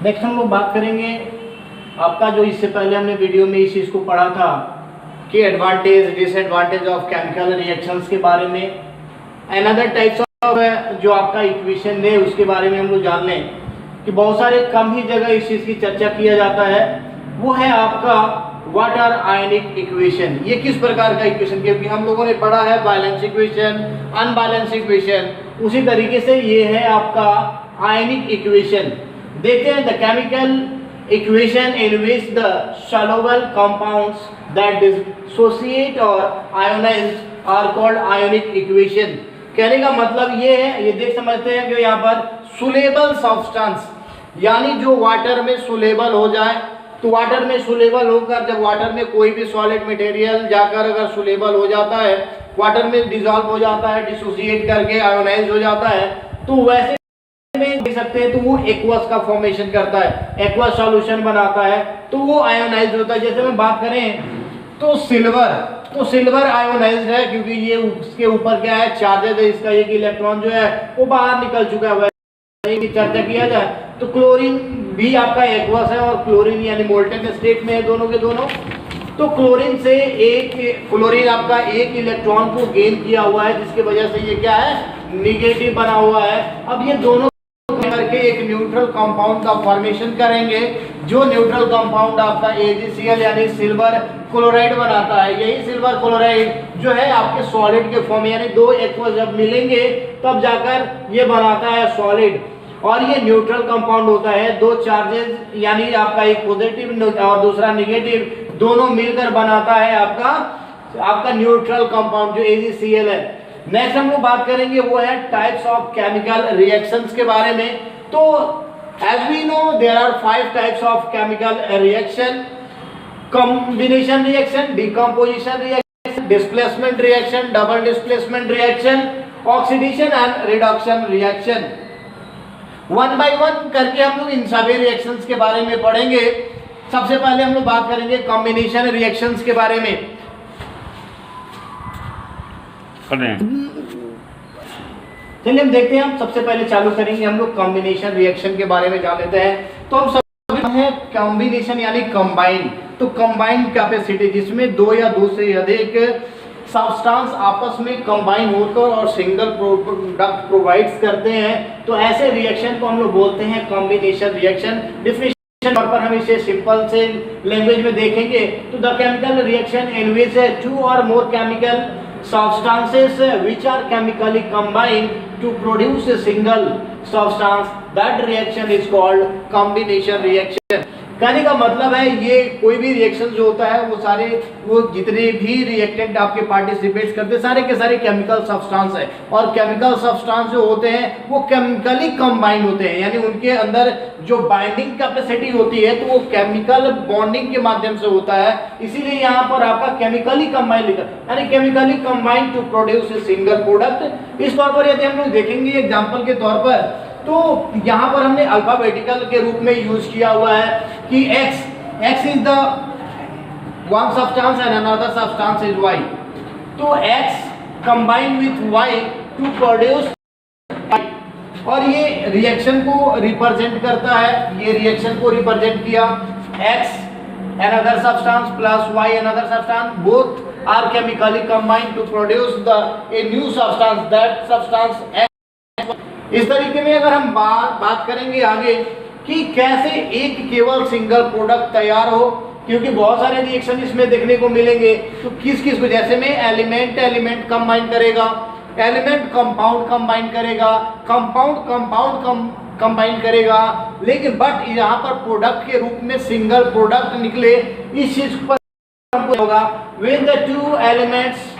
Next हम लोग बात करेंगे आपका जो इससे पहले हमने वीडियो में इस चीज़ को पढ़ा था कि advantage disadvantage of chemical reactions के बारे में, अनदर टाइप्स ऑफ जो आपका इक्वेशन है उसके बारे में हम लोग जान लें कि बहुत सारे कम ही जगह इस चीज़ की चर्चा किया जाता है। वो है आपका वाटर आयनिक इक्वेशन। ये किस प्रकार का इक्वेशन, क्योंकि हम लोगों ने पढ़ा है बैलेंस इक्वेशन, अनबैलेंस इक्वेशन, उसी तरीके से ये है आपका आयनिक इक्वेशन। देखते हैं the chemical equation in which the soluble compounds that dissociate और ionised are called ionic equation. कहने का मतलब ये है, ये देख समझते हैं कि यहाँ पर सुलेबल सब्सटेंस यानी जो वाटर में सुलेबल हो जाए, तो वाटर में सुलेबल होकर जब वाटर में कोई भी सॉलिड मटेरियल जाकर अगर सुलेबल हो जाता है, वाटर में डिसॉल्व हो जाता है, डिसोसिएट करके आयोनाइज हो जाता है, तो वैसे में देख सकते हैं तो वो एक्वस का फॉर्मेशन करता है, एक्वस सॉल्यूशन बनाता है, तो वो आयोनाइज होता है। जैसे मैं बात करें तो सिल्वर आयोनाइज्ड है क्योंकि ये उसके ऊपर क्या है, चार्जेज है, इसका एक इलेक्ट्रॉन जो है वो बाहर निकल चुका है। की चर्चा किया जाए तो क्लोरीन भी आपका एक्वस है और क्लोरीन यानी मोल्टेन स्टेट में है दोनों के दोनों। तो क्लोरीन आपका एक इलेक्ट्रॉन को गेन किया हुआ है जिसकी वजह से ये क्या है, निगेटिव बना हुआ है। अब ये दोनों करके एक न्यूट्रल कंपाउंड का फॉर्मेशन करेंगे, जो न्यूट्रल कंपाउंड आपका AgCl यानी सिल्वर क्लोराइड बनाता है। यही सिल्वर क्लोराइड जो है आपके सॉलिड के फॉर्म यानी दो एक्वस जब मिलेंगे तब जाकर ये बनाता है सॉलिड, और ये न्यूट्रल कंपाउंड होता है। दो चार्जेस यानी आपका एक पॉजिटिव और दूसरा नेगेटिव दोनों मिलकर बनाता है आपका न्यूट्रल कंपाउंड जो AgCl है। नेक्स्ट हम लोग बात करेंगे वो है टाइप्स ऑफ केमिकल रिएक्शंस के बारे में। तो as we know there are 5 types of chemical reaction: combination reaction, decomposition reaction, displacement reaction, double displacement reaction, oxidation and reduction reaction. One by one करके हम लोग इन सभी रिएक्शंस के बारे में पढ़ेंगे। सबसे पहले हम लोग बात करेंगे कॉम्बिनेशन रिएक्शंस के बारे में। चलिए हम देखते हैं, हम सबसे पहले चालू करेंगे हम लोग कॉम्बिनेशन रिएक्शन के बारे में जान लेते हैं। तो हम सब है कॉम्बिनेशन यानी कंबाइन। तो कंबाइन कैपेसिटी जिसमें दो या दो से अधिक सब्सटेंस आपस में कंबाइन होकर और सिंगल प्रोडक्ट प्रोवाइड्स करते हैं, तो ऐसे रिएक्शन को हम लोग बोलते हैं कॉम्बिनेशन रिएक्शन। डिफिनेशन तौर पर हम इसे सिंपल से लैंग्वेज में देखेंगे तो the chemical reaction in which 2 or more chemical substances which are chemically combined to produce a single substance, that reaction is called combination reaction। कहने का मतलब है ये कोई भी रिएक्शन जो होता है वो जितने भी रिएक्टेंट आपके पार्टिसिपेट करते हैं सारे के सारे केमिकल सब्सटेंस है, और केमिकल सब्सटेंस जो होते हैं वो केमिकली कंबाइन होते हैं, यानी उनके अंदर जो बाइंडिंग कैपेसिटी होती है तो वो केमिकल बॉन्डिंग के माध्यम से होता है। इसीलिए यहाँ पर आपका केमिकली कंबाइन लिखा, यानी chemically combine to produce a single product. इस तौर पर यदि हम लोग देखेंगे एग्जाम्पल के तौर पर, तो यहाँ पर हमने अल्फाबेटिकल के रूप में यूज किया हुआ है कि x is the one substance and another substance is y। तो x combine with y to produce y, और ये रिएक्शन को रिप्रेजेंट करता है। ये रिएक्शन को रिप्रेजेंट किया x another substance plus y another substance, both are chemically combined to produce a new substance, that substance x। इस तरीके में अगर हम बात करेंगे आगे कि कैसे एक केवल सिंगल प्रोडक्ट तैयार हो, क्योंकि बहुत सारे रिएक्शन इसमें देखने को मिलेंगे, तो किस को जैसे में एलिमेंट कंबाइन करेगा, एलिमेंट कंपाउंड कंबाइन करेगा, कंपाउंड कंबाइन करेगा, लेकिन बट यहाँ पर प्रोडक्ट के रूप में सिंगल प्रोडक्ट निकले, इस चीज पर होगा when the 2 elements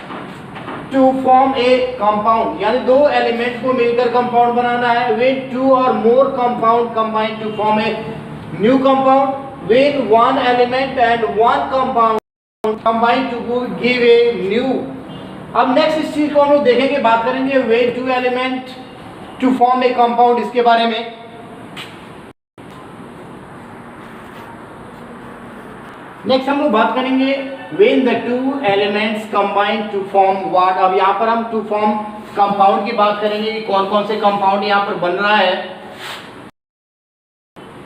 to form a compound, यानी दो एलिमेंट को मिलकर कंपाउंड बनाना है। When 2 or more compound combine to form a new compound, when 1 element and 1 compound combine to give a new। अब नेक्स्ट इस चीज को हम लोग देखेंगे, बात करेंगे when 2 element to form a compound, इसके बारे में। नेक्स्ट हम लोग बात करेंगे when the 2 elements combine to form what। अब यहाँ पर हम टू फॉर्म कंपाउंड की बात करेंगे कि कौन कौन से कंपाउंड यहाँ पर बन रहा है।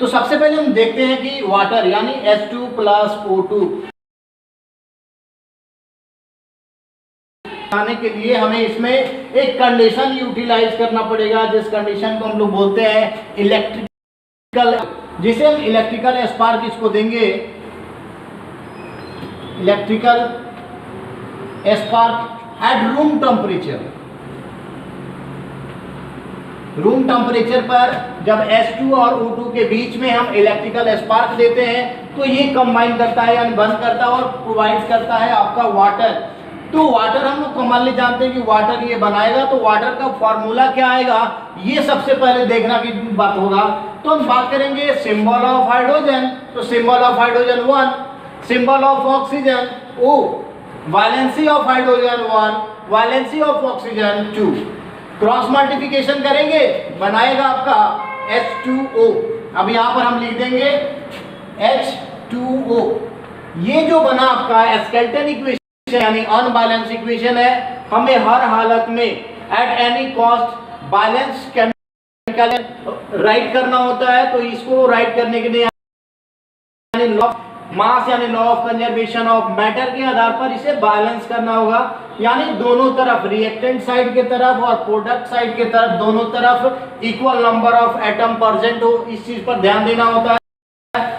तो सबसे पहले हम देखते हैं कि वाटर यानी H2 प्लस O2 आने के लिए हमें इसमें एक कंडीशन यूटिलाइज करना पड़ेगा, जिस कंडीशन को हम लोग बोलते हैं इलेक्ट्रिकल, जिसे हम इलेक्ट्रिकल स्पार्क इसको देंगे, electrical spark at room temperature. Room temperature पर जब H2 और O2 के बीच में हम इलेक्ट्रिकल स्पार्क देते हैं तो ये कंबाइन करता है यानी बंद करता है और प्रोवाइड करता है आपका वाटर। तो वाटर हम लोग कॉमनली जानते हैं कि वाटर ये बनाएगा, तो वाटर का फॉर्मूला क्या आएगा ये सबसे पहले देखना की बात होगा। तो हम बात करेंगे सिंबल ऑफ हाइड्रोजन, तो symbol of hydrogen 1, symbol of oxygen O, valency of hydrogen 1, valency of oxygen 2। Cross multiplication करेंगे बनाएगा आपका H2O। अब यहाँ पर हम लिख देंगे H2O। ये जो बना आपका स्केलेटन इक्वेशन यानी अनबैलेंस इक्वेशन है, हमें हर हालत में at any cost balance chemical right करना होता है। तो इसको राइट करने के लिए मास यानी law of conservation of matter के आधार पर इसे बैलेंस करना होगा, यानी दोनों तरफ रिएक्टेंट साइड के तरफ और प्रोडक्ट साइड के तरफ दोनों तरफ equal number of atom present हो, इस चीज पर ध्यान देना होता है।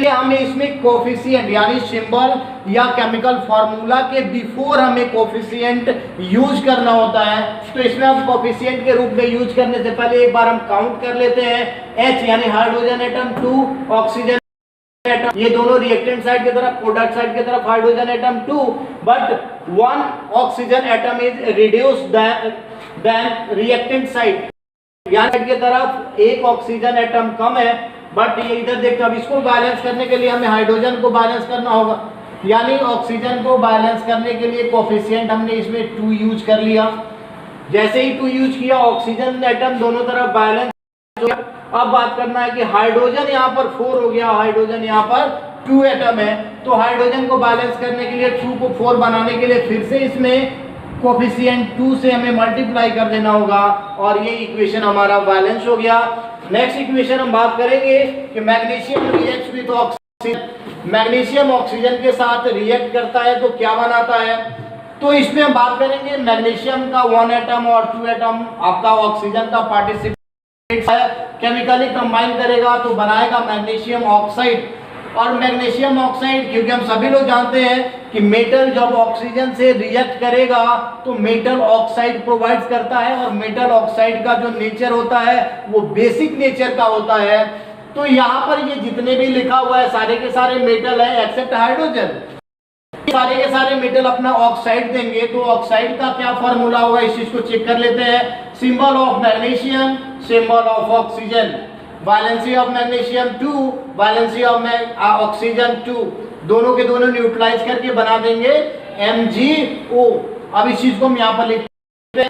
हमें इसमें कोफिशिएंट यानी सिंबल या केमिकल फार्मूला के बिफोर हमें कोफिशिएंट यूज करना होता है। तो इसमें हम कोफिशिएंट के रूप में यूज करने से पहले एक बार हम काउंट कर लेते हैं। H यानी हाइड्रोजन एटम, 2 ऑक्सीजन एटम, ये दोनों रिएक्टेंट साइड की तरफ प्रोडक्ट साइड की तरफ hydrogen atom 2, but 1 oxygen atom is reduced then reactant side, यानी की तरफ एक ऑक्सीजन एटम कम है, बट ये इधर देखते हैं। अब इसको बैलेंस करने के लिए हमें हाइड्रोजन को बैलेंस करना होगा, यानी ऑक्सीजन को बैलेंस करने के लिए कोफिशिएंट हमने इसमें 2 यूज कर लिया। जैसे ही 2 यूज किया ऑक्सीजन एटम दोनों तरफ बैलेंस हो गया। अब बात करना है कि हाइड्रोजन यहाँ पर 4 हो गया, हाइड्रोजन यहाँ पर 2 एटम है, तो हाइड्रोजन को बैलेंस करने के लिए 2 को 4 बनाने के लिए फिर से इसमें कोफिशिएंट 2 से हमें मल्टीप्लाई कर देना होगा और ये इक्वेशन हमारा बैलेंस हो गया। नेक्स्ट इक्वेशन हम बात करेंगे कि magnesium reacts with oxygen. Magnesium oxygen के साथ रिएक्ट करता है तो क्या बनाता है, तो इसमें हम बात करेंगे मैग्नीशियम का 1 एटम और 2 एटम आपका ऑक्सीजन का पार्टिसिपेट केमिकली कंबाइन करेगा तो बनाएगा मैग्नीशियम ऑक्साइड। और मैग्नीशियम ऑक्साइड, क्योंकि हम सभी लोग जानते हैं कि मेटल जब ऑक्सीजन से रिएक्ट करेगा तो मेटल ऑक्साइड प्रोवाइड करता है, और मेटल ऑक्साइड का जो नेचर होता है वो बेसिक नेचर का होता है। तो यहाँ पर ये जितने भी लिखा हुआ है सारे के सारे मेटल है एक्सेप्ट हाइड्रोजन, सारे के सारे मेटल अपना ऑक्साइड देंगे। तो ऑक्साइड का क्या फॉर्मूला होगा इस चीज को चेक कर लेते हैं। Symbol of magnesium, symbol of oxygen, valency of magnesium 2, valency of oxygen 2, दोनों के दोनों न्यूट्रलाइज करके बना देंगे MgO। अब इस चीज को हम यहाँ पर लिखते हैं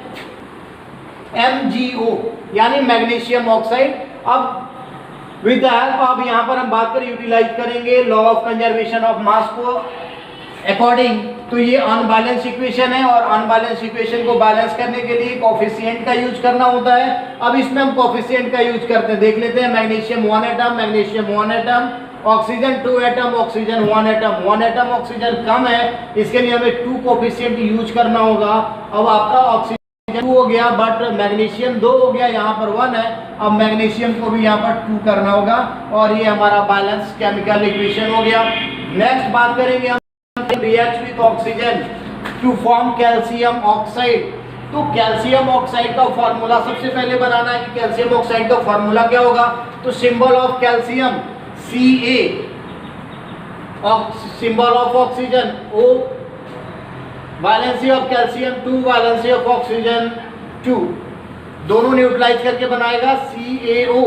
MgO यानी मैग्नीशियम ऑक्साइड। अब विद द हेल्प अब यहाँ पर हम बात कर यूटिलाइज करेंगे law of conservation of mass को अकॉर्डिंग। तो ये अनबैलेंस इक्वेशन है और अनबैलेंस इक्वेशन को बैलेंस करने के लिए कोफिशिएंट का यूज करना होता है। अब इसमें हम कोफिशिएंट का यूज करते हैं, देख लेते हैं। Magnesium 1 atom, magnesium 1 atom, oxygen 2 atom, oxygen 1 atom, 1 atom oxygen कम है, इसके लिए हमें 2 कोफिशिएंट यूज करना होगा। अब आपका ऑक्सीजन 2 हो गया बट मैग्नीशियम 2 हो गया, यहाँ पर 1 है। अब मैग्नीशियम को भी यहाँ पर 2 करना होगा और ये हमारा बैलेंस केमिकल इक्वेशन हो गया। नेक्स्ट बात करेंगे हम reacts with oxygen to form calcium oxide। तो कैल्शियम ऑक्साइड का फॉर्मूला सबसे पहले बनाना है कि कैल्शियम ऑक्साइड का फॉर्मूला क्या होगा। तो symbol of calcium Ca, symbol of oxygen O, valency of calcium 2, valency of oxygen 2, दोनों न्यूट्रलाइज करके बनाएगा CaO।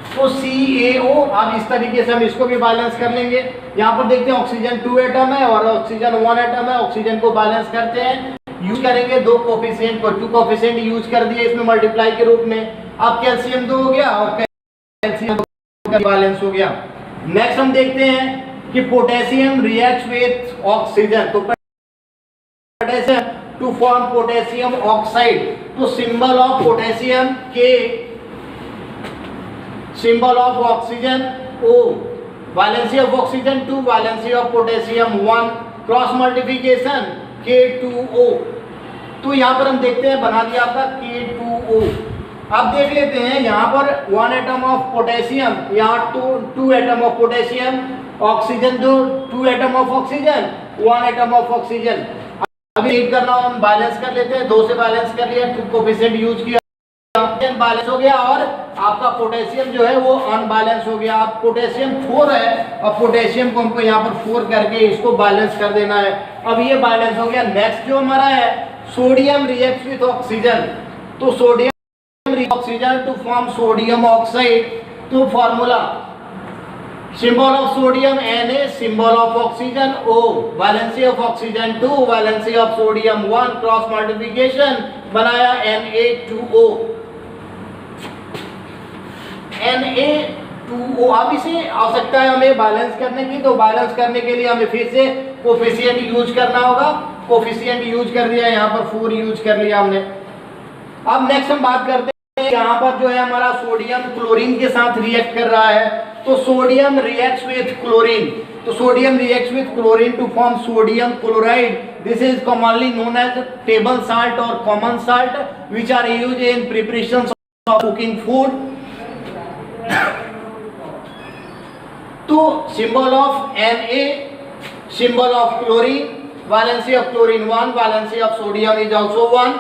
तो CaO, अब इस तरीके से हम इसको भी बैलेंस कर लेंगे। यहाँ पर देखते हैं ऑक्सीजन 2 एटम है और ऑक्सीजन 1 एटम है, ऑक्सीजन को बैलेंस करते हैं, यूज करेंगे 2 कोफिशिएंट को, 2 कोफिशिएंट यूज कर दिए इसमें मल्टीप्लाई के रूप में। अब कैल्शियम 2 हो गया और कैल्शियम का बैलेंस हो गया। नेक्स्ट हम देखते हैं कि पोटेशियम रिएक्ट्स विद ऑक्सीजन। तो potassium to form potassium oxide, तो symbol of potassium K, symbol of oxygen O, valency of oxygen 2, valency of potassium 1, cross multiplication K2O। तो यहाँ पर हम देखते हैं बना दिया आपका K2O। अब देख लेते हैं यहाँ पर 1 एटम ऑफ पोटेशियम, यहाँ 2 एटम ऑफ पोटेशियम, ऑक्सीजन जो 2 atom of oxygen, 1 atom of oxygen. अभी रीड करना हम बैलेंस कर लेते हैं, 2 से बैलेंस कर लिया, 2 कोफिशिएंट यूज किया, ऑक्सीजन बैलेंस हो गया और आपका पोटेशियम जो है वो अनबैलेंस हो गया। अब पोटेशियम 4 है और पोटेशियम को हमको यहाँ पर 4 करके इसको बैलेंस कर देना है। अब ये बैलेंस हो गया। नेक्स्ट जो हमारा है सोडियम रिएक्ट्स विथ ऑक्सीजन, तो sodium oxygen to form sodium oxide. तो formula symbol of sodium Na, symbol of oxygen O, valency of oxygen 2, valency of sodium 1, cross multiplication बनाया Na2O। Na2O। अब इसे आवश्यकता है हमें बैलेंस करने की, तो बैलेंस करने के लिए हमें फिर से कोफिशिएंट यूज करना होगा। कोफिशिएंट यूज कर दिया, यहाँ पर 4 यूज कर लिया हमने। अब नेक्स्ट हम बात करते हैं, यहाँ पर जो है हमारा सोडियम क्लोरीन के साथ रिएक्ट कर रहा है, तो सोडियम रिएक्ट्स विथ क्लोरीन, तो sodium reacts with chlorine to form sodium chloride. This is commonly known as table salt और common salt which are used in preparation of cooking food. तो symbol of Na, symbol of chlorine, valency of chlorine 1, valency of sodium is also 1,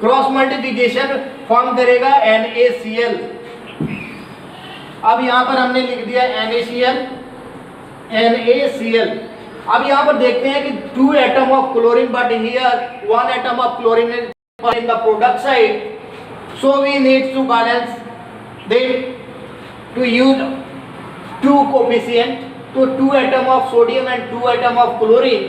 cross multiplication form करेगा NaCl। अब यहां पर हमने लिख दिया NaCl। अब यहां पर देखते हैं कि 2 atom of chlorine but here 1 atom of chlorine in the product side, so we need to balance then to use 2 coefficient, तो 2 atom of sodium and 2 atom of chlorine.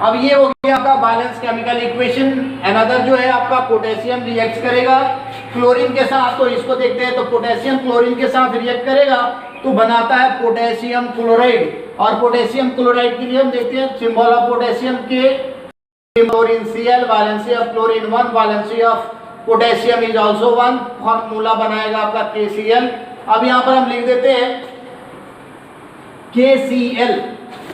अब ये हो गया आपका बैलेंस केमिकल इक्वेशन। अनदर जो है आपका potassium react करेगा क्लोरीन के साथ, तो इसको देखते हैं, तो पोटेशियम क्लोरीन के साथ रिएक्ट करेगा तो बनाता है पोटेशियम क्लोराइड। और पोटेशियम क्लोराइड के लिए हम देखते हैं सिंबल ऑफ पोटेशियम के chlorine Cl, valency of chlorine 1, valency of potassium is also 1, formula बनाएगा आपका KCl। अब यहाँ पर हम लिख देते हैं KCl,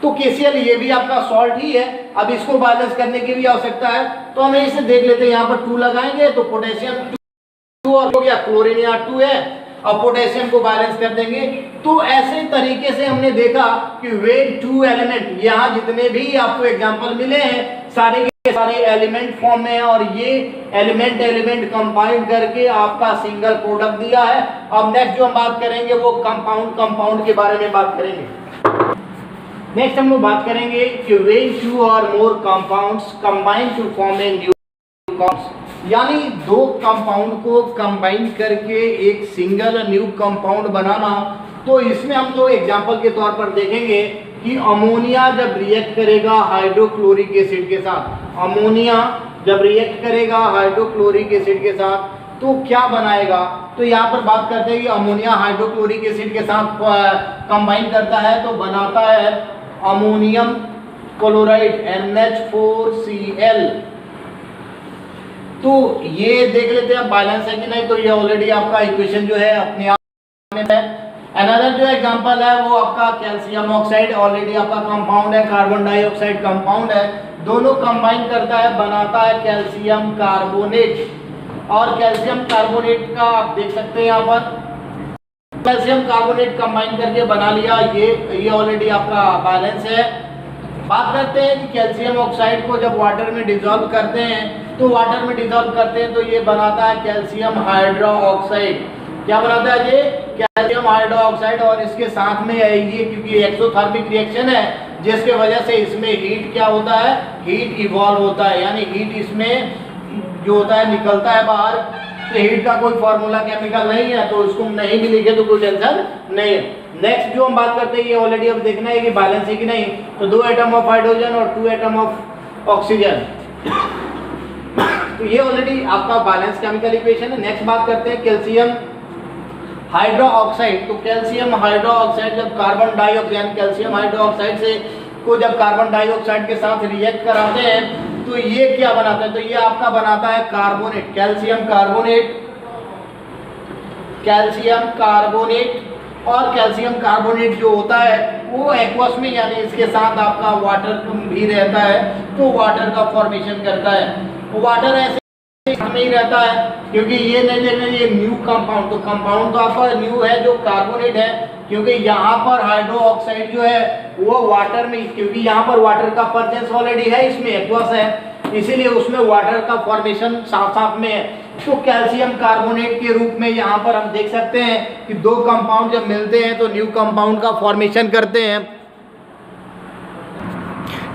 तो KCl ये भी आपका सॉल्ट ही है। अब इसको बैलेंस करने की भी आवश्यकता है, तो हमें इसे देख लेते हैं, यहाँ पर 2 लगाएंगे तो पोटेशियम 2 और हो गया, क्लोरीन यहाँ 2 है और पोटेशियम को बैलेंस कर देंगे। तो ऐसे तरीके से हमने देखा कि वेन 2 एलिमेंट, यहाँ जितने भी आपको एग्जांपल मिले हैं सारे के सारे एलिमेंट फॉर्म में है और ये एलिमेंट कंबाइन करके आपका सिंगल प्रोडक्ट दिया है। अब नेक्स्ट जो हम बात करेंगे वो कंपाउंड के बारे में बात करेंगे। नेक्स्ट हम लोग बात करेंगे कि when 2 or more compounds combine to form a new compound, यानी 2 कंपाउंड को कंबाइन करके एक सिंगल न्यू कंपाउंड बनाना। तो इसमें हम लोग एग्जांपल के तौर पर देखेंगे कि अमोनिया जब रिएक्ट करेगा हाइड्रोक्लोरिक एसिड के साथ, अमोनिया जब रिएक्ट करेगा हाइड्रोक्लोरिक एसिड के साथ तो क्या बनाएगा। तो यहाँ पर बात करते हैं कि अमोनिया हाइड्रोक्लोरिक एसिड के साथ कंबाइन करता है तो बनाता है अमोनियम क्लोराइड NH4Cl। तो ये देख लेते हैं बैलेंस है कि नहीं, तो ये ऑलरेडी आपका इक्वेशन जो है अपने आप में है। अनदर जो एग्जांपल है वो आपका कैल्शियम ऑक्साइड, ऑलरेडी आपका कंपाउंड है, कार्बन डाइऑक्साइड कंपाउंड है, दोनों कंबाइन करता है बनाता है कैल्शियम कार्बोनेट। और कैल्शियम कार्बोनेट का आप देख सकते हैं यहाँ पर कैल्शियम कार्बोनेट कंबाइन करके बना लिया, ये ऑलरेडी आपका बैलेंस है। बात करते हैं कि कैल्शियम ऑक्साइड को जब वाटर में डिसॉल्व करते हैं तो ये बनाता है कैल्शियम हाइड्रोक्साइड। क्या बनाता है ये कैल्शियम हाइड्रोक्साइड। और इसके साथ में है ये, क्योंकि एक्सोथर्मिक रिएक्शन है जिसके वजह से इसमें हीट क्या होता है, हीट इवॉल्व होता है, यानी हीट इसमें जो होता है निकलता है बाहर। तो हीट का कोई फार्मूला केमिकल नहीं है, तो इसको नहीं भी लिखे तो कोई टेंशन नहीं है। नेक्स्ट जो हम बात करते हैं ये ऑलरेडी अब देखना है कि बैलेंस है कि नहीं, तो 2 एटम ऑफ हाइड्रोजन और 2 एटम ऑफ ऑक्सीजन, तो ये ऑलरेडी आपका बैलेंस केमिकल इक्वेशन है। नेक्स्ट बात करते हैं कैल्शियम हाइड्रोक्साइड। तो कैल्शियम हाइड्रोक्साइड जब कार्बन डाइऑक्साइड कैल्शियम हाइड्रोक्साइड से को जब कार्बन डाइऑक्साइड के साथ रिएक्ट कराते हैं तो ये क्या बनाता है, तो ये आपका बनाता है carbonate, calcium carbonate. Calcium carbonate, और कैल्शियम कार्बोनेट जो होता है वो एक्वस में यानी इसके साथ आपका वाटर भी रहता है, तो वाटर का फॉर्मेशन करता है। वाटर ऐसे में ही रहता है क्योंकि ये नहीं देखना, ये न्यू कंपाउंड, तो कंपाउंड तो आपका न्यू है जो कार्बोनेट है, क्योंकि यहाँ पर हाइड्रो ऑक्साइड जो है वो वाटर में, क्योंकि यहाँ पर वाटर का प्रेजेंस ऑलरेडी है, इसमें एक्वस है, इसीलिए उसमें वाटर का फॉर्मेशन साफ साफ में है। तो कैल्शियम कार्बोनेट के रूप में यहाँ पर हम देख सकते हैं कि दो कंपाउंड जब मिलते हैं तो न्यू कंपाउंड का फॉर्मेशन करते हैं।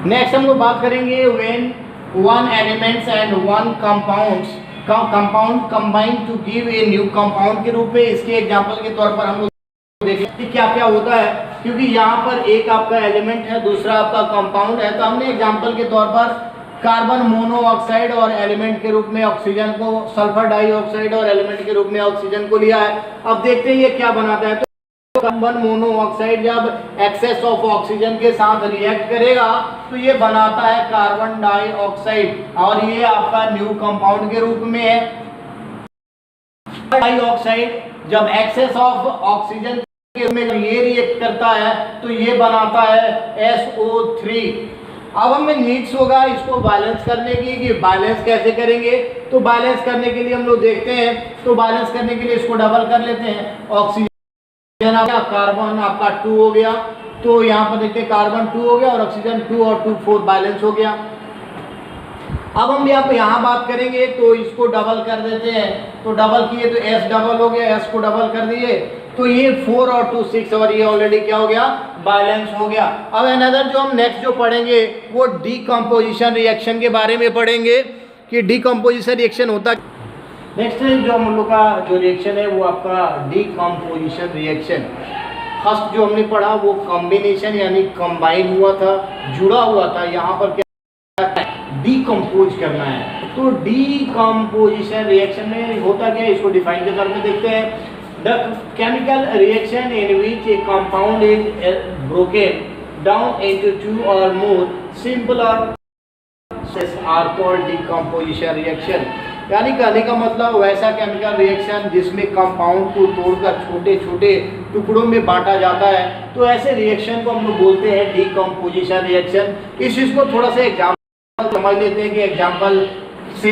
नेक्स्ट हम लोग बात करेंगे when one elements and one compound combine to give a new compound के रूप में। इसके एग्जांपल के तौर पर हम लोग देखें कि क्या क्या होता है, क्योंकि यहाँ पर एक आपका एलिमेंट है, दूसरा आपका कंपाउंड है। तो हमने एग्जांपल के तौर पर कार्बन मोनोऑक्साइड और एलिमेंट के रूप में ऑक्सीजन को, सल्फर डाइऑक्साइड और एलिमेंट के रूप में ऑक्सीजन को लिया है। अब देखते हैं ये क्या बनाता है। तो कार्बन मोनोऑक्साइड जब एक्सेस ऑफ ऑक्सीजन के साथ रिएक्ट करेगा तो ये बनाता है कार्बन डाइऑक्साइड, और ये आपका न्यू कंपाउंड के रूप में है। डाइऑक्साइड जब एक्सेस ऑफ ऑक्सीजन के रूप में ये रिएक्ट करता है तो ये बनाता है SO3। अब हमें नीड्स होगा इसको बैलेंस करने की, कि बैलेंस कैसे करेंगे। तो बैलेंस करने के लिए हम लोग देखते हैं, तो बैलेंस करने के लिए इसको डबल कर लेते हैं। ऑक्सीजन कार्बन आपका 2 हो गया, तो यहाँ पर देखते हैं कार्बन 2 हो गया और ऑक्सीजन 2 और 2 4 बैलेंस हो गया। अब हम यहाँ बात करेंगे तो इसको डबल कर देते हैं, तो डबल किए तो S डबल हो गया, S को डबल कर दिए तो ये 4 और 2 6 और ये ऑलरेडी क्या हो गया, बैलेंस हो गया। अब अनदर जो हम नेक्स्ट जो पढ़ेंगे वो डीकम्पोजिशन रिएक्शन के बारे में पढ़ेंगे कि डीकम्पोजिशन रिएक्शन होता। नेक्स्ट जो हम लोग का जो रिएक्शन है वो आपका डीकम्पोजिशन रिएक्शन। फर्स्ट जो हमने पढ़ा वो कॉम्बिनेशन यानी कंबाइन हुआ था, जुड़ा हुआ था। यहाँ पर क्या डीकम्पोज करना है, तो डीकम्पोजिशन रिएक्शन में होता क्या है इसको डिफाइन के तौर में देखते हैं। The chemical reaction in which a compound is broken down into 2 or more simpler processes are called decomposition reaction। यानी कहने का मतलब वैसा केमिकल रिएक्शन जिसमें कंपाउंड को तोड़कर छोटे छोटे टुकड़ों में बांटा जाता है, तो ऐसे रिएक्शन को हम लोग बोलते हैं डीकम्पोजिशन रिएक्शन। इस चीज़ को थोड़ा सा एग्जाम्पल समझ लेते हैं कि एग्जाम्पल से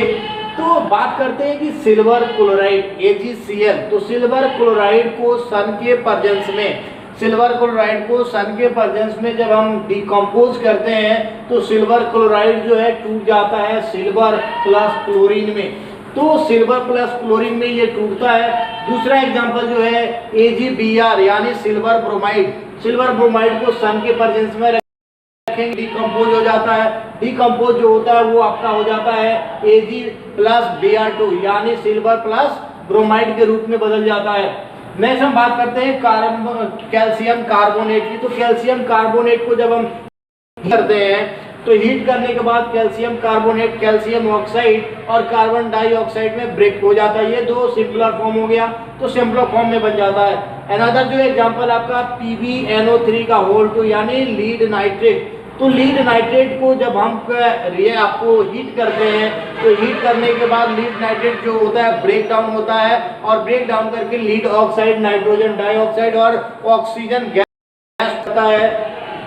तो बात करते हैं कि सिल्वर क्लोराइड AgCl, तो सिल्वर क्लोराइड को सन के प्रेजेंस में, सिल्वर क्लोराइड को सन के प्रेजेंस में जब हम डिकम्पोज करते हैं तो सिल्वर क्लोराइड जो है टूट जाता है सिल्वर प्लस क्लोरीन में, तो सिल्वर प्लस क्लोरीन में ये टूटता है। दूसरा एग्जांपल जो है AgBr यानी सिल्वर ब्रोमाइड, सिल्वर ब्रोमाइड को सन के प्रेजेंस में डिकम्पोज हो जाता है। डिकम्पोज जो होता है वो आपका हो जाता है Ag प्लस Br2 यानी सिल्वर प्लस ब्रोमाइड के रूप में बदल जाता है। नेक्स्ट हम बात करते हैं कैल्शियम कार्बोनेट की। तो कैल्शियम कार्बोनेट को जब हम करते हैं तो हीट करने के बाद कैल्शियम कार्बोनेट कैल्शियम ऑक्साइड और कार्बन डाइऑक्साइड में ब्रेक हो जाता है। ये दो सिंपलर फॉर्म हो गया, तो सिंपलर फॉर्म में बन जाता है। अनदर जो एग्जांपल आपका PbNO3 का होल 2 यानी लीड नाइट्रेट। तो लीड नाइट्रेट को जब हम आपको हीट करते हैं तो हीट करने के बाद लीड नाइट्रेट जो होता है ब्रेक डाउन होता है, और ब्रेक डाउन करके लीड ऑक्साइड, नाइट्रोजन डाइऑक्साइड और ऑक्सीजन गैस होता है।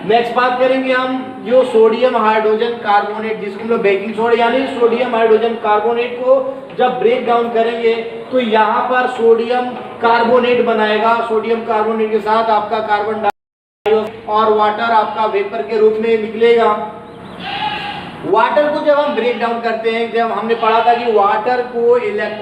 नेक्स्ट बात करेंगे हम जो सोडियम हाइड्रोजन कार्बोनेट, जिसको हम लोग बेकिंग सोडा यानी सोडियम हाइड्रोजन कार्बोनेट को जब ब्रेक डाउन करेंगे तो यहाँ पर सोडियम कार्बोनेट बनाएगा। सोडियम कार्बोनेट के साथ आपका कार्बन और वाटर आपका वेपर के रूप में निकलेगा। वाटर को जब हम ब्रेक डाउन करते हैं, जब हमने पढ़ा था कि वाटर को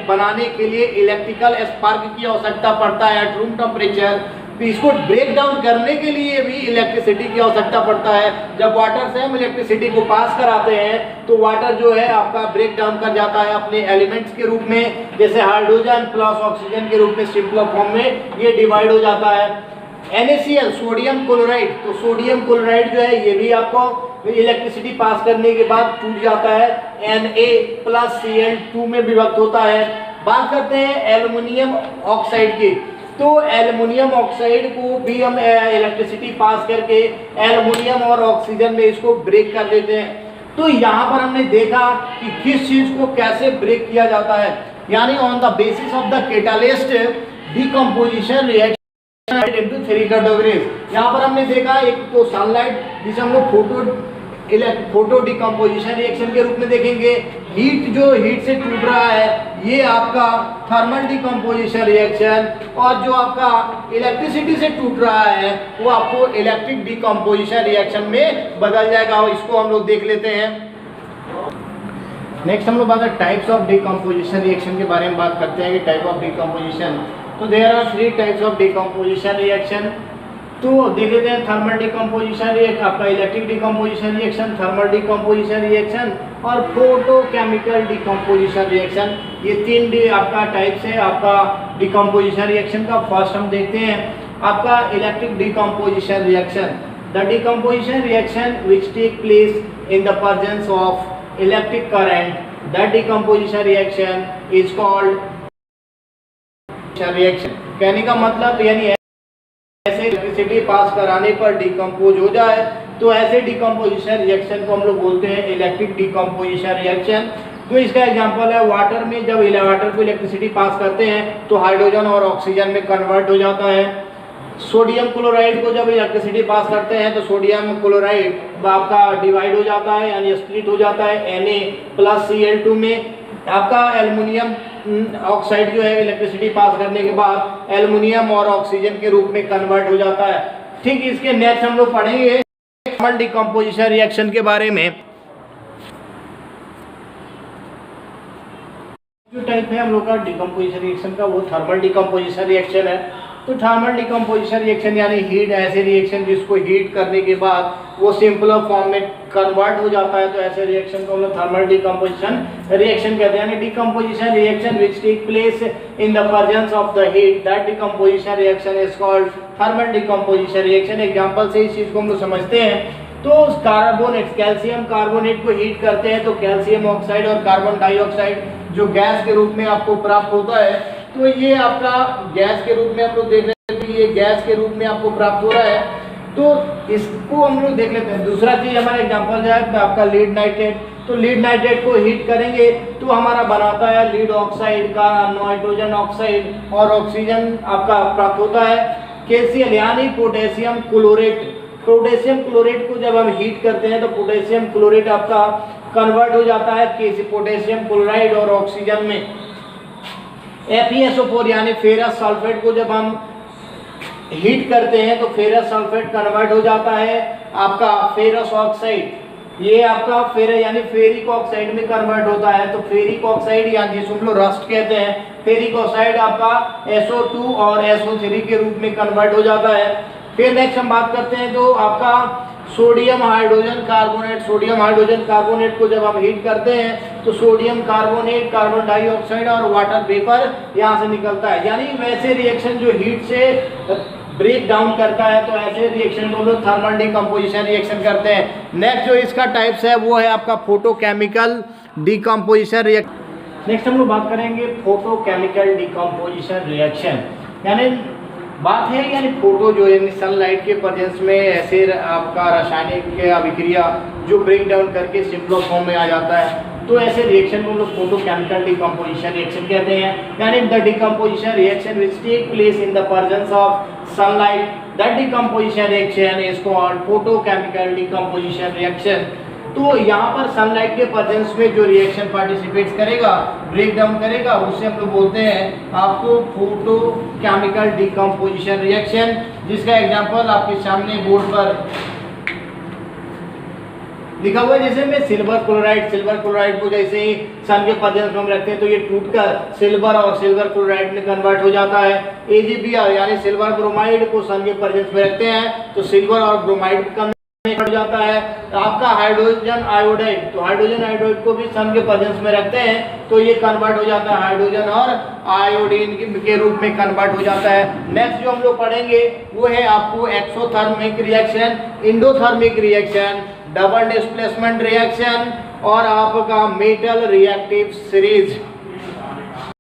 बनाने के लिए इलेक्ट्रिकल स्पार्क की आवश्यकता पड़ता है एट रूम टेम्परेचर, तो इसको ब्रेक डाउन करने के लिए भी इलेक्ट्रिसिटी की आवश्यकता पड़ता है। जब वाटर से हम इलेक्ट्रिसिटी को पास कराते हैं तो वाटर जो है आपका ब्रेक डाउन कर जाता है अपने एलिमेंट्स के रूप में, जैसे हाइड्रोजन प्लस ऑक्सीजन के रूप में सिंपल फॉर्म में ये डिवाइड हो जाता है। NaCl सोडियम क्लोराइड, तो सोडियम क्लोराइड जो है ये भी आपको इलेक्ट्रिसिटी पास करने के बाद टूट जाता है, Na प्लस Cl2 में विभक्त होता है। बात करते हैं एल्युमिनियम ऑक्साइड की, तो एल्युमिनियम ऑक्साइड को भी हम इलेक्ट्रिसिटी पास करके एल्युमिनियम और ऑक्सीजन में इसको ब्रेक कर देते हैं। तो यहाँ पर हमने देखा कि किस चीज़ को कैसे ब्रेक किया जाता है, यानी on the basis of the catalyst decomposition reaction into 3 categories. यहाँ पर हमने देखा एक तो सनलाइट जिसे हम लोग फोटो डिकम्पोजिशन रिएक्शन के रूप में देखेंगे। हीट जो हीट से टूट रहा है ये आपका थर्मल डिकम्पोजिशन रिएक्शन, और जो आपका इलेक्ट्रिसिटी से टूट रहा है वो आपको इलेक्ट्रिक डिकम्पोजिशन रिएक्शन में बदल जाएगा। इसको हम लोग देख लेते हैं। नेक्स्ट हम लोग बात टाइप्स ऑफ डिकम्पोजिशन रिएक्शन के बारे में बात करते हैं कि टाइप ऑफ डिकम्पोजिशन। तो there are 3 types of decomposition reaction. तो देख लेते हैं थर्मल डिकम्पोजिशन रिएक्शन, आपका electric decomposition reaction, thermal decomposition reaction और फोटोकेमिकल डिकम्पोजिशन रिएक्शन। ये 3 आपका टाइप्स है आपका डिकम्पोजिशन रिएक्शन का। फर्स्ट हम देखते हैं आपका electric decomposition reaction. The decomposition reaction which take place in the presence of electric current, that decomposition reaction is called reaction. कहने का मतलब यानी ऐसे इलेक्ट्रिसिटी पास कराने पर डिकम्पोज हो जाए तो ऐसे डिकम्पोजिशन रिएक्शन को हम लोग बोलते हैं इलेक्ट्रिक डिकम्पोजिशन रिएक्शन। तो इसका एग्जांपल है वाटर में, जब वाटर को इलेक्ट्रिसिटी पास करते हैं तो हाइड्रोजन और ऑक्सीजन में कन्वर्ट हो जाता है। सोडियम क्लोराइड को जब इलेक्ट्रिसिटी पास करते हैं तो सोडियम क्लोराइड आपका डिवाइड हो जाता है यानी स्प्लिट हो जाता है Na+Cl2 में। आपका एल्युमिनियम ऑक्साइड जो है इलेक्ट्रिसिटी पास करने के बाद एल्युमिनियम और ऑक्सीजन के रूप में कन्वर्ट हो जाता है। ठीक, इसके नेक्स्ट हम लोग पढ़ेंगे थर्मल डिकम्पोजिशन रिएक्शन के बारे में। जो टाइप है हम लोग का डिकम्पोजिशन रिएक्शन का वो थर्मल डिकम्पोजिशन रिएक्शन है। तो थर्मल डिकम्पोजिशन रिएक्शन यानी हीट, ऐसे रिएक्शन जिसको हीट करने के बाद वो सिंपलर फॉर्म में कन्वर्ट हो जाता है, तो ऐसे रिएक्शन को हम लोग थर्मल डिकम्पोजिशन रिएक्शन कहते हैं। यानी decomposition reaction which take place in the presence of the heat, that decomposition reaction is called thermal decomposition reaction. Example से इस चीज को हम लोग समझते हैं। तो कार्बोनेट, कैल्शियम कार्बोनेट को हीट करते हैं तो कैल्शियम ऑक्साइड और कार्बन डाइऑक्साइड जो गैस के रूप में आपको प्राप्त होता है, तो ये आपका गैस के रूप में हम लोग देख रहे हैं कि ये गैस के रूप में आपको प्राप्त हो रहा है। तो इसको हम लोग देख लेते हैं। दूसरा चीज हमारा एग्जांपल जो है आपका लीड नाइट्रेट। तो लीड नाइट्रेट को हीट करेंगे तो हमारा बनाता है लीड ऑक्साइड का नाइट्रोजन ऑक्साइड और ऑक्सीजन आपका प्राप्त होता है। KCl यानी पोटेशियम क्लोरेट। पोटेशियम क्लोरेट को जब हम हीट करते हैं तो पोटेशियम क्लोरेट आपका कन्वर्ट हो जाता है पोटेशियम क्लोराइड और ऑक्सीजन में। FeSO4 यानी फेरस सल्फेट को जब हम हीट करते हैं तो फेरस सल्फेट कन्वर्ट हो जाता है आपका फेरस ऑक्साइड। ये आपका यानी फेरिक ऑक्साइड में कन्वर्ट होता है। तो फेरिक ऑक्साइड यानी जिसको हम लोग रस्ट कहते हैं, फेरिक ऑक्साइड आपका SO2 और SO3 के रूप में कन्वर्ट हो जाता है। फिर नेक्स्ट हम बात करते हैं तो आपका sodium hydrogen carbonate. Sodium hydrogen carbonate को जब हम हीट करते हैं तो सोडियम कार्बोनेट, कार्बन डाइऑक्साइड और वाटर वेपर यहाँ से निकलता है। यानी वैसे रिएक्शन जो हीट से ब्रेक डाउन करता है तो ऐसे रिएक्शन को लोग थर्मल डिकम्पोजिशन रिएक्शन करते हैं। नेक्स्ट जो इसका टाइप्स है वो है आपका फोटोकेमिकल डिकम्पोजिशन रिएक्शन। नेक्स्ट हम लोग बात करेंगे फोटोकेमिकल डिकम्पोजिशन रिएक्शन। यानी बात है यानी फोटो जो है सनलाइट के प्रेजेंस में ऐसे आपका रासायनिक अभिक्रिया जो ब्रेक डाउन करके सिंपल फॉर्म में आ जाता है, तो ऐसे रिएक्शन को हम लोग फोटोकेमिकल डिकम्पोजिशन रिएक्शन कहते हैं। यानी the decomposition reaction which take place in the presence of sunlight, that decomposition reaction is called photochemical decomposition reaction. तो यहाँ पर सनलाइट के प्रेजेंस में जो रिएक्शन पार्टिसिपेट करेगा, ब्रेक डाउन करेगा, उसे हम लोग बोलते हैं आपको फोटोकेमिकल डिकम्पोजिशन रिएक्शन, जिसका एग्जांपल आपके सामने बोर्ड पर लिखा हुआ है। जैसे में सिल्वर क्लोराइड को जैसे ही सन के प्रेजेंस में हम रखते हैं तो ये टूटकर सिल्वर और सिल्वर क्लोराइड में कन्वर्ट हो जाता है। AgBr यानी सिल्वर ब्रोमाइड को सन के प्रेजेंस में रखते हैं तो सिल्वर और ब्रोमाइड का हो जाता है। आपका हाइड्रोजन आयोडाइड, तो हाइड्रोजन आयोडाइड को भी सन के प्रेजेंस में रखते हैं तो ये कन्वर्ट हो जाता है हाइड्रोजन और आयोडीन के रूप में कन्वर्ट हो जाता है। नेक्स्ट जो हम लोग पढ़ेंगे वो है आपको exothermic reaction, endothermic reaction, double displacement reaction और आपका मेटल रिएक्टिव सीरीज।